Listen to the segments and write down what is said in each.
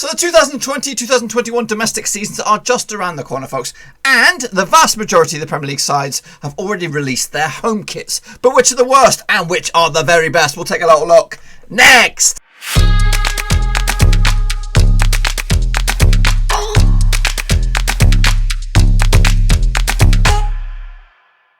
So the 2020-2021 domestic seasons are just around the corner, folks, and the vast majority of the Premier League sides have already released their home kits. But which are the worst and which are the very best? We'll take a little look next.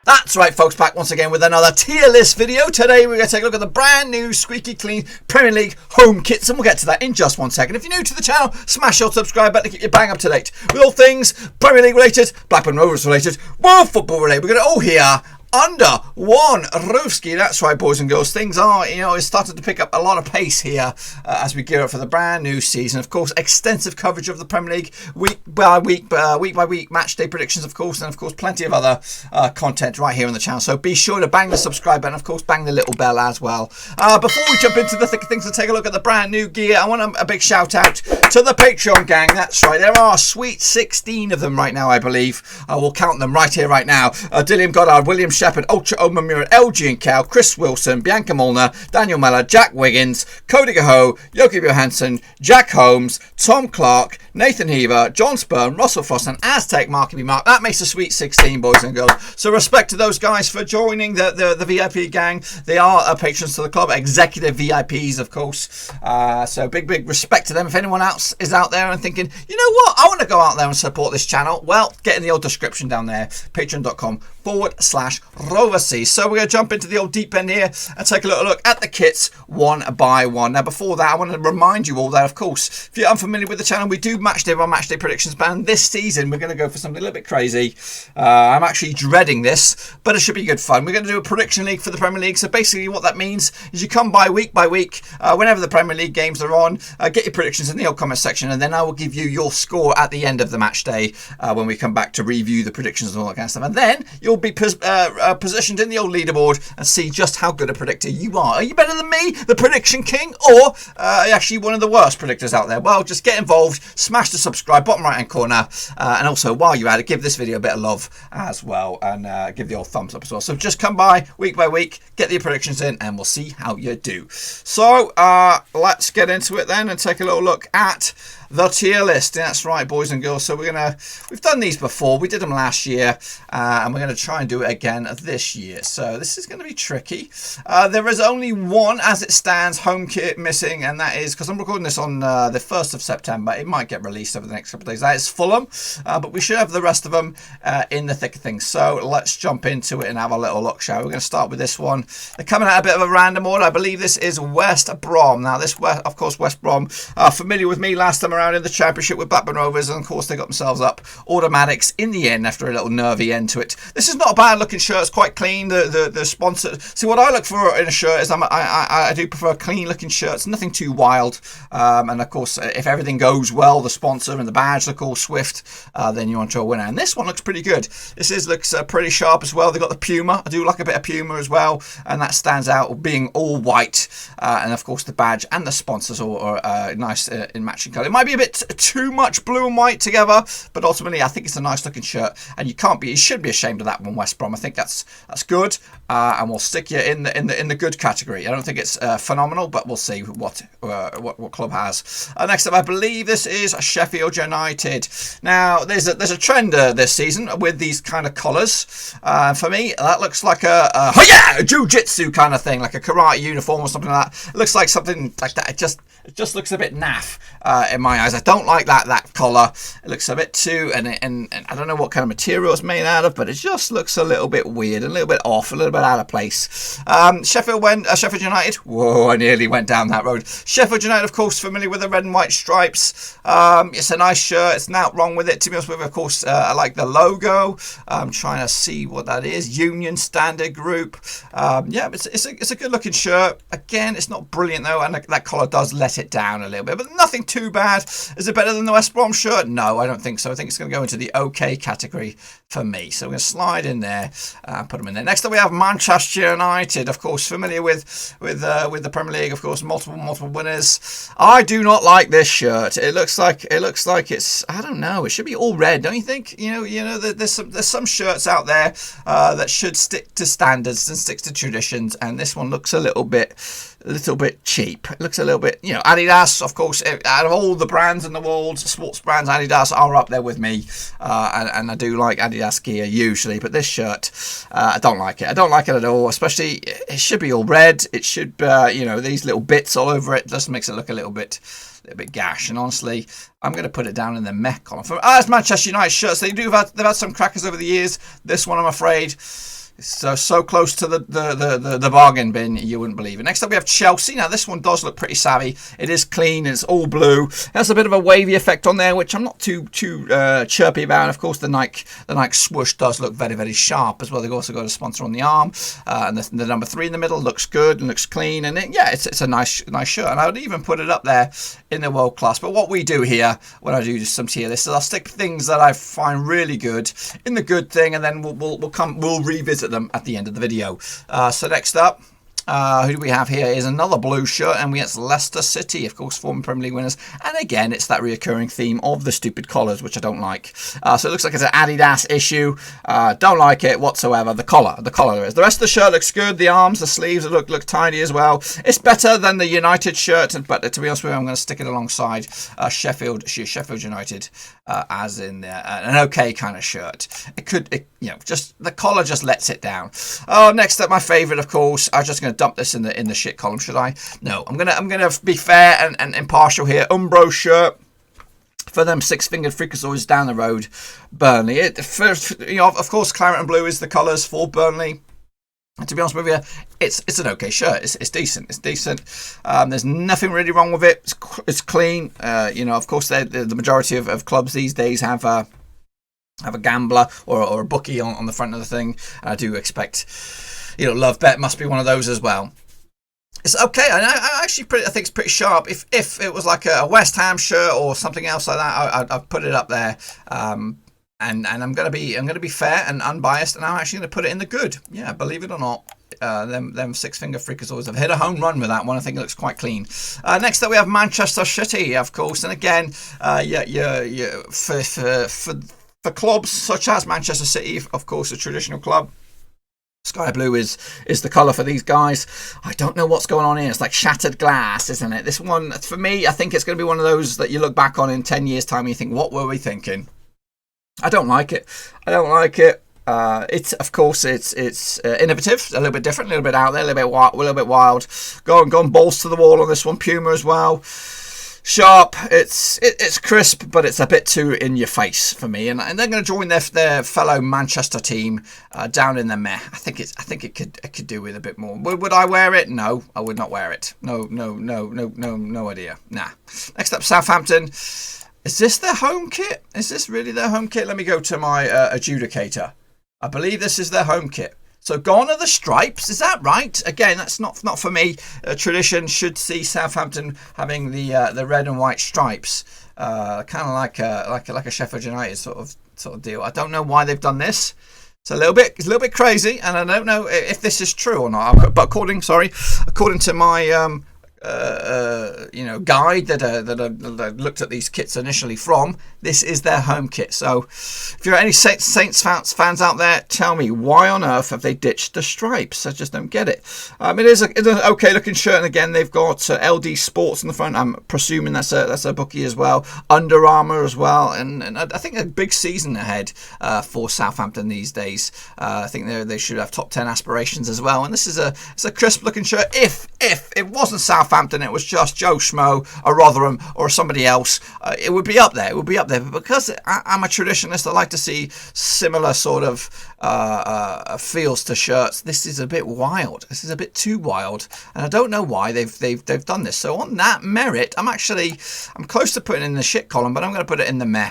That's right, folks, back once again with another tier list video. Today we're going to take a look at the brand new squeaky clean Premier League home kits, and we'll get to that in just 1 second. If you're new to the channel, smash your subscribe button to keep you bang up to date with all things Premier League related, Blackburn Rovers related, World Football related. We're going to all hear under one roofski. That's right, boys and girls. Things are, it's started to pick up a lot of pace here as we gear up for the brand new season. Of course, extensive coverage of the Premier League week by week, match day predictions, of course, and of course, plenty of other content right here on the channel. So be sure to bang the subscribe button, of course, bang the little bell as well. Before we jump into the thick of things and take a look at the brand new gear, I want a big shout out to the Patreon gang. That's right, there are a sweet 16 of them right now, I believe. We'll count them right here, right now. Dilliam Goddard, William Shepherd, Ultra Oma Muir, LG and Cal, Chris Wilson, Bianca Molnar, Daniel Mellor, Jack Wiggins, Cody Gaho, Joachim Johansson, Jack Holmes, Tom Clark, Nathan Heaver, John Spurn, Russell Frost and Aztec Marky B. Mark. That makes a sweet 16, boys and girls. So respect to those guys for joining the VIP gang. They are patrons to the club, executive VIPs, of course. So big respect to them. If anyone else is out there and thinking, you know what, I want to go out there and support this channel, well, get in the old description down there, patreon.com/Roverc. So we're going to jump into the old deep end here and take a little look at the kits one by one. Now, before that, I want to remind you all that, of course, if you're unfamiliar with the channel, we do match day by match day predictions, but this season we're going to go for something a little bit crazy. I'm actually dreading this, but it should be good fun. We're going to do a prediction league for the Premier League. So basically what that means is you come by week, whenever the Premier League games are on, get your predictions in the old comment section, and then I will give you your score at the end of the match day when we come back to review the predictions and all that kind of stuff. And then you'll be positioned in the old leaderboard and see just how good a predictor you are. Are you better than me, the prediction king, or are you actually one of the worst predictors out there? Well, just get involved, smash the subscribe bottom right hand corner, and also while you're at it, give this video a bit of love as well, and give the old thumbs up as well. So just come by week, get your predictions in, and we'll see how you do. So let's get into it then and take a little look at the tier list. That's right, boys and girls. So we've done these before. We did them last year, and we're going to try and do it again this year. So this is going to be tricky. There is only one, as it stands, home kit missing, and that is, because I'm recording this on the 1st of September, it might get released over the next couple of days. That is Fulham, but we should have the rest of them in the thick of things. So let's jump into it and have a little look, shall we? We're going to start with this one. They're coming out a bit of a random order. I believe this is West Brom. Now, of course, West Brom, familiar with me last time around in the Championship with Blackburn Rovers, and of course they got themselves up automatics in the end after a little nervy end to it. This is not a bad looking shirt. It's quite clean. The sponsor. See, what I look for in a shirt is I do prefer clean looking shirts, nothing too wild. And of course, if everything goes well, the sponsor and the badge look all swift, then you're onto a winner. And this one looks pretty good. This looks pretty sharp as well. They got the Puma. I do like a bit of Puma as well, and that stands out being all white. And of course, the badge and the sponsors are nice in matching colour. It might be a bit too much blue and white together, but ultimately I think it's a nice looking shirt, and you should be ashamed of that one, West Brom. I think that's good, and we'll stick you in the good category. I don't think it's phenomenal, but we'll see what club has. Next up, I believe this is Sheffield United. Now there's a trend this season with these kind of collars. For me, that looks like a jiu-jitsu kind of thing, like a karate uniform or something like that. It looks like something like that. It just looks a bit naff in my eyes. I don't like that collar. It looks a bit too, and I don't know what kind of material it's made out of, but it just looks a little bit weird, a little bit off, a little bit out of place. Sheffield United. Whoa, I nearly went down that road. Sheffield United, of course, familiar with the red and white stripes. It's a nice shirt. It's not wrong with it. To be honest with you, of course, I like the logo. I'm trying to see what that is. Union Standard Group. Yeah, it's a good looking shirt. Again, it's not brilliant though, and that collar does let it down a little bit, but nothing too bad. Is it better than the West Brom shirt? No, I don't think so. I think it's going to go into the okay category for me. So we're going to slide in there and put them in there. Next up, we have Manchester United, of course, familiar with the Premier League, of course, multiple winners. I do not like this shirt. It looks like it's, I don't know, it should be all red, don't you think? You know, there's some shirts out there that should stick to standards and stick to traditions, and this one looks a little bit a little bit cheap. It looks a little bit, you know, Adidas, of course, out of all the brands in the world, sports brands, Adidas are up there with me. And I do like Adidas gear usually, but this shirt, I don't like it. I don't like it at all, especially, it should be all red. It should, you know, these little bits all over it just makes it look a little bit gash. And honestly, I'm going to put it down in the meh column. As Manchester United shirts, they've had some crackers over the years. This one, I'm afraid, so close to the bargain bin, you wouldn't believe it. Next up, we have Chelsea. Now, this one does look pretty savvy. It is clean. It's all blue. It has a bit of a wavy effect on there, which I'm not too chirpy about. And of course, the Nike swoosh does look very, very sharp as well. They've also got a sponsor on the arm, and the number 3 in the middle looks good and looks clean. And it's a nice shirt. And I would even put it up there in the world class. But what we do here, when I do some tier lists, is I'll stick things that I find really good in the good thing, and then we'll revisit them at the end of the video. So next up, who do we have here is another blue shirt, and we have Leicester City, of course, former Premier League winners. And again, it's that reoccurring theme of the stupid collars, which I don't like. So it looks like it's an Adidas issue. Don't like it whatsoever. The collar is. The rest of the shirt looks good. The arms, the sleeves look tidy as well. It's better than the United shirt, but to be honest with you, I'm going to stick it alongside Sheffield United as in an okay kind of shirt. Just the collar just lets it down. Oh, next up, my favourite, of course. I'm just going to dump this in the shit column, should I? No, I'm gonna be fair and impartial here. Umbro shirt for them 6-fingered freakazoids down the road, Burnley. Of course, claret and blue is the colours for Burnley. And to be honest with you, it's an okay shirt. It's decent. It's decent. There's nothing really wrong with it. It's clean. Of course, the majority of clubs these days have a gambler or a bookie on the front of the thing. And I do expect, Love Bet must be one of those as well. It's okay. I think it's pretty sharp. If it was like a West Ham shirt or something else like that, I'd put it up there. And I'm gonna be fair and unbiased, and I'm actually gonna put it in the good. Yeah, believe it or not. Them 6-finger freakazoids have hit a home run with that one. I think it looks quite clean. Next up, we have Manchester City, of course, and again, for clubs such as Manchester City, of course, a traditional club, sky blue is the colour for these guys. I don't know what's going on here. It's like shattered glass, isn't it? This one, for me, I think it's going to be one of those that you look back on in 10 years' time and you think, what were we thinking? I don't like it. It's of course it's innovative, a little bit different, a little bit out there, a little bit wild. Gone balls to the wall on this one. Puma as well. Sharp. It's crisp, but it's a bit too in your face for me. And they're going to join their fellow Manchester team down in the meh. I think it could do with a bit more. Would I wear it? No, I would not wear it. No idea. Nah. Next up, Southampton. Is this their home kit? Is this really their home kit? Let me go to my adjudicator. I believe this is their home kit. So gone are the stripes. Is that right? Again, that's not for me. Tradition should see Southampton having the red and white stripes, kind of like a Sheffield United sort of deal. I don't know why they've done this. It's a little bit crazy, and I don't know if this is true or not. But according to my guide that I looked at these kits initially from, this is their home kit. So if you're any Saints fans out there, tell me, why on earth have they ditched the stripes? I just don't get it. It's an okay looking shirt, and again they've got LD Sports on the front. I'm presuming that's a bookie as well. Under Armour as well, and I think a big season ahead for Southampton these days. I think they should have top 10 aspirations as well. And this is a crisp looking shirt. If it wasn't Southampton, it was just Joe Schmo or Rotherham or somebody else, it would be up there. But because I'm a traditionalist, I like to see similar sort of feels to shirts. This is a bit wild. This is a bit too wild, and I don't know why they've done this. So on that merit, I'm close to putting it in the shit column, but I'm going to put it in the meh.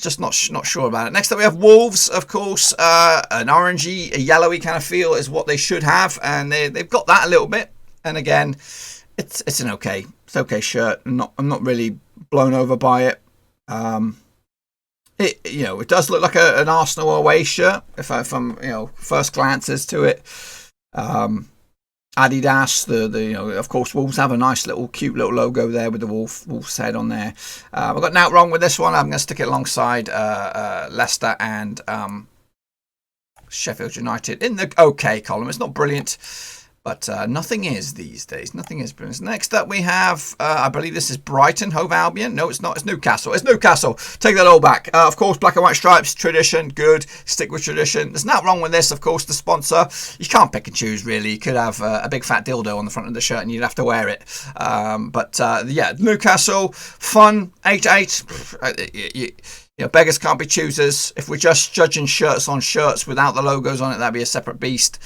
Just not sure about it. Next up, we have Wolves, of course. An orangey, a yellowy kind of feel is what they should have, and they've got that a little bit. And again, it's an okay shirt. I'm not really blown over by it. It does look like an Arsenal away shirt if I'm first glances to it. Adidas, of course, Wolves have a nice cute little logo there with the wolf's head on there. I've got nothing wrong with this one. I'm going to stick it alongside Leicester and Sheffield United in the okay column. It's not brilliant. But nothing is these days. Nothing is. Next up we have, I believe this is Brighton, Hove Albion. No, it's not. It's Newcastle. It's Newcastle. Take that all back. Of course, black and white stripes, tradition, good. Stick with tradition. There's nothing wrong with this, of course, the sponsor. You can't pick and choose, really. You could have a big fat dildo on the front of the shirt and you'd have to wear it. Yeah, Newcastle, fun, 8-8. You know, beggars can't be choosers. If we're just judging shirts on shirts without the logos on it, that'd be a separate beast.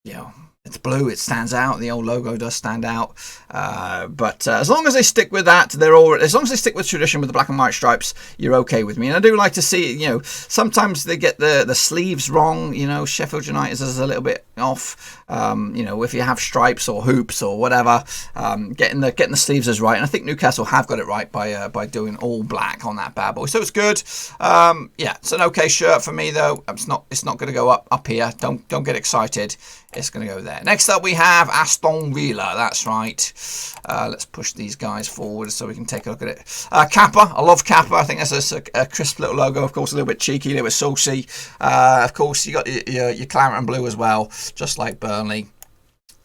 You know, it's blue, it stands out, the old logo does stand out, but as long as they stick with that, as long as they stick with tradition with the black and white stripes, you're okay with me. And I do like to see, you know, sometimes they get the sleeves wrong, you know, Sheffield United is a little bit off, you know, if you have stripes or hoops or whatever, getting the sleeves is right, and I think Newcastle have got it right by doing all black on that bad boy, so it's good. Yeah, it's an okay shirt for me though. It's not going to go up here. Don't get excited. It's going to go there. Next up we have Aston Villa. That's right. Let's push these guys forward so we can take a look at it. Kappa. I love Kappa. I think that's a crisp little logo. Of course, a little bit cheeky, a little bit saucy. Of course, you got your claret and blue as well, just like Burnley.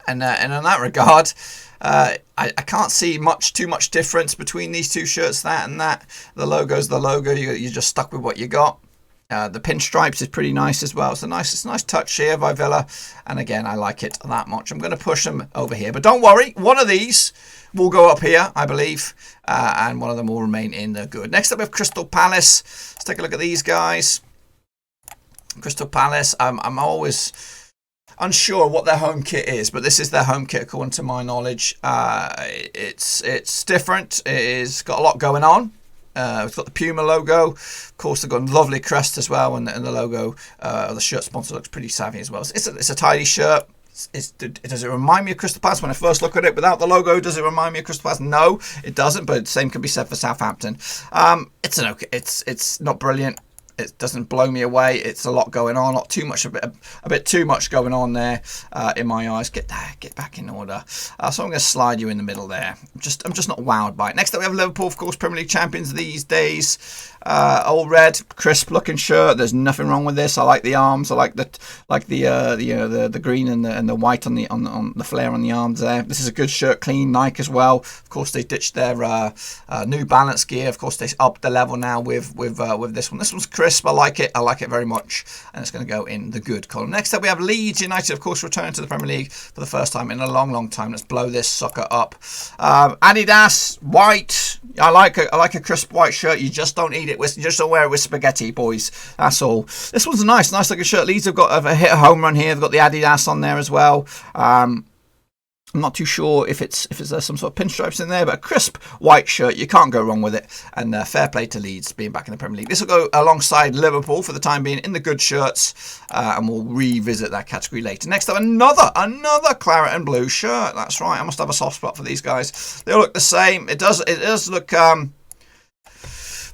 And in that regard, I can't see too much difference between these two shirts. That and that. The logo's the logo. You're just stuck with what you got. The pinstripes is pretty nice as well. It's a nice touch here by Villa. And again, I like it that much. I'm going to push them over here. But don't worry, one of these will go up here, I believe. And one of them will remain in the good. Next up, we have Crystal Palace. Let's take a look at these guys. Crystal Palace, I'm always unsure what their home kit is, but this is their home kit according to my knowledge. It's different. It's got a lot going on. It's got the Puma logo. Of course, they've got a lovely crest as well, and the logo of the shirt sponsor looks pretty savvy as well. It's a tidy shirt. Does it remind me of Crystal Palace when I first look at it without the logo? Does it remind me of Crystal Palace? No, it doesn't. But the same can be said for Southampton. It's not brilliant. It doesn't blow me away. It's a lot going on, not too much, a bit too much going on there in my eyes. Get back in order. So I'm going to slide you in the middle there. I'm just not wowed by it. Next up we have Liverpool, of course, Premier League champions these days. All red, crisp looking shirt. There's nothing wrong with this. I like the arms. I like the green and the white on the flare on the arms there. This is a good shirt, clean Nike as well. Of course, they ditched their New Balance gear. Of course, they upped the level now with this one. This one's crisp. I like it. I like it very much, and it's going to go in the good column. Next up, we have Leeds United, of course, returning to the Premier League for the first time in a long time. Let's blow this sucker up. Adidas white. I like a crisp white shirt. You just don't eat it with, you just don't wear it with spaghetti, boys. That's all. This one's a nice looking shirt. Leeds have got a hit a home run here. They've got the Adidas on there as well. I'm not too sure if it's some sort of pinstripes in there, but a crisp white shirt, you can't go wrong with it. And fair play to Leeds being back in the Premier League. This will go alongside Liverpool for the time being in the good shirts, and we'll revisit that category later. Next up, another claret and blue shirt. That's right. I must have a soft spot for these guys. They all look the same. It does look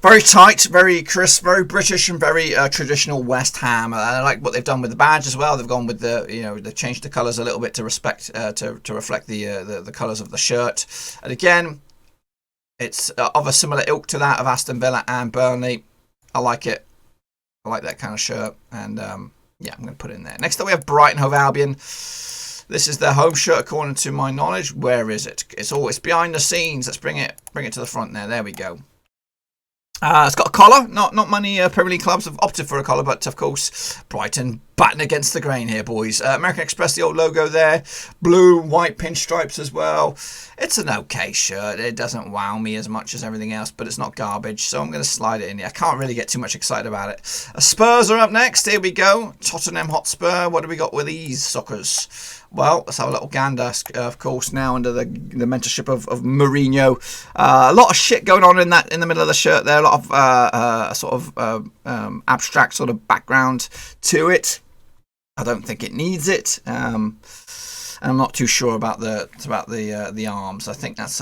very tight, very crisp, very British, and very traditional West Ham. I like what they've done with the badge as well. They've gone with they've changed the colours a little bit to reflect the colours of the shirt. And again, it's of a similar ilk to that of Aston Villa and Burnley. I like it. I like that kind of shirt, and yeah, I'm going to put it in there. Next up, we have Brighton Hove Albion. This is their home shirt, according to my knowledge. Where is it? It's always behind the scenes. Let's bring it to the front there. There we go. It's got a collar. Not many Premier League clubs have opted for a collar, but of course, Brighton batting against the grain here, boys. American Express, the old logo there. Blue, white pinstripes as well. It's an okay shirt. It doesn't wow me as much as everything else, but it's not garbage, so I'm going to slide it in here. I can't really get too much excited about it. Spurs are up next. Here we go. Tottenham Hotspur. What do we got with these suckers? Well, let's have a little gander, of course, now under the mentorship of Mourinho. A lot of shit going on in the middle of the shirt there. A lot of abstract sort of background to it. I don't think it needs it. And I'm not too sure about the arms. I think that's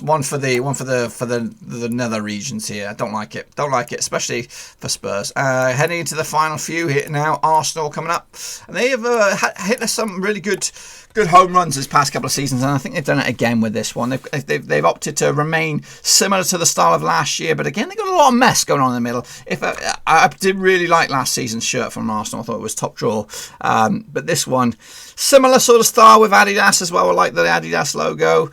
one for the nether regions here. I don't like it. Don't like it, especially for Spurs. Heading into the final few here now. Arsenal coming up, and they have hit some really good good home runs this past couple of seasons, and I think they've done it again with this one. They've opted to remain similar to the style of last year, but again, they've got a lot of mess going on in the middle. I did really like last season's shirt from Arsenal. I thought it was top draw, but this one, similar sort of style with Adidas as well. I like the Adidas logo.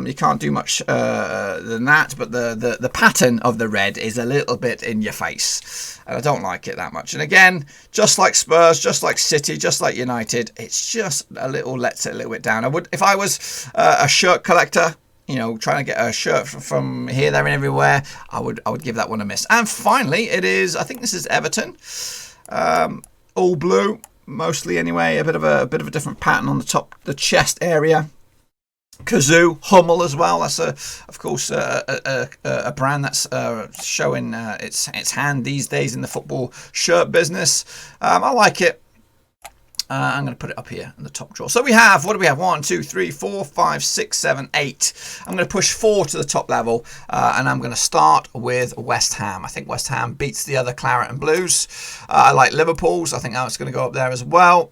You can't do much than that, but the pattern of the red is a little bit in your face, and I don't like it that much. And again, just like Spurs, just like City, just like United, it's just a little lets it a little bit down. I would, if I was a shirt collector, you know, trying to get a shirt from here, there, and everywhere, I would give that one a miss. And finally, it is, I think this is Everton, all blue, mostly anyway. A bit of a different pattern on the top, the chest area. Kazoo, Hummel as well. That's of course a brand that's showing its hand these days in the football shirt business. I like it. I'm going to put it up here in the top drawer. So we have, what do we have? 1, 2, 3, 4, 5, 6, 7, 8. I'm going to push 4 to the top level, and I'm going to start with West Ham. I think West Ham beats the other claret and blues. I like Liverpool's. I think that's going to go up there as well.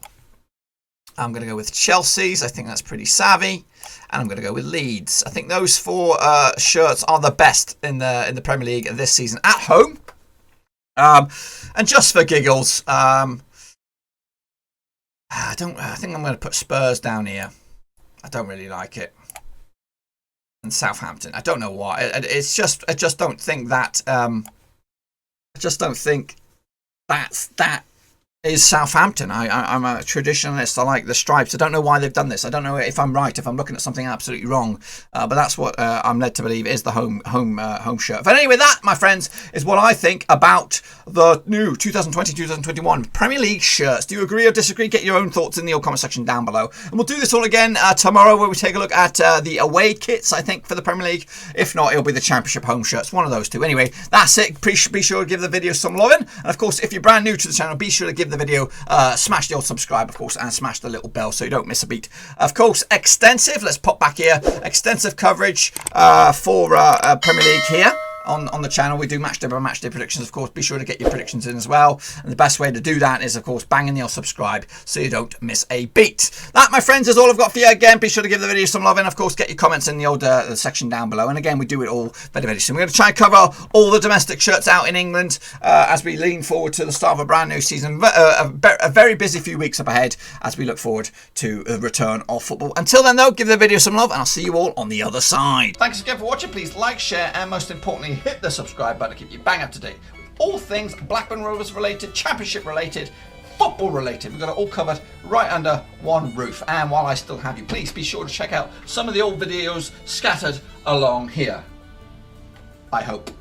I'm going to go with Chelsea's. I think that's pretty savvy. And I'm going to go with Leeds. I think those 4 shirts are the best in the Premier League this season at home. And just for giggles, I think I'm going to put Spurs down here. I don't really like it. And Southampton. I don't know why. It's just, I just don't think that. I just don't think that is Southampton. I'm a traditionalist. I like the stripes. I don't know why they've done this. I don't know if I'm right, if I'm looking at something absolutely wrong. But that's what I'm led to believe is the home shirt. But anyway, that, my friends, is what I think about the new 2020-2021 Premier League shirts. Do you agree or disagree? Get your own thoughts in the comment section down below. And we'll do this all again tomorrow, where we take a look at the away kits, I think, for the Premier League. If not, it'll be the Championship home shirts. One of those two. Anyway, that's it. Be sure to give the video some loving. And of course, if you're brand new to the channel, be sure to give the video, smash the old subscribe, of course, and smash the little bell so you don't miss a beat. Of course, extensive, let's pop back here, extensive coverage for Premier League here on the channel. We do match day by match day predictions, of course. Be sure to get your predictions in as well, and the best way to do that is, of course, banging the old subscribe so you don't miss a beat. That, my friends, is all I've got for you. Again, be sure to give the video some love, and of course get your comments in the old section down below. And again, we do it all very, very soon. We're going to try and cover all the domestic shirts out in England as we lean forward to the start of a brand new season. A very busy few weeks up ahead as we look forward to the return of football. Until then, though, give the video some love, and I'll see you all on the other side. Thanks again for watching. Please like, share, and most importantly, hit the subscribe button to keep you bang up to date with all things Blackburn Rovers related, Championship related, football related. We've got it all covered right under one roof. And while I still have you, please be sure to check out some of the old videos scattered along here. I hope.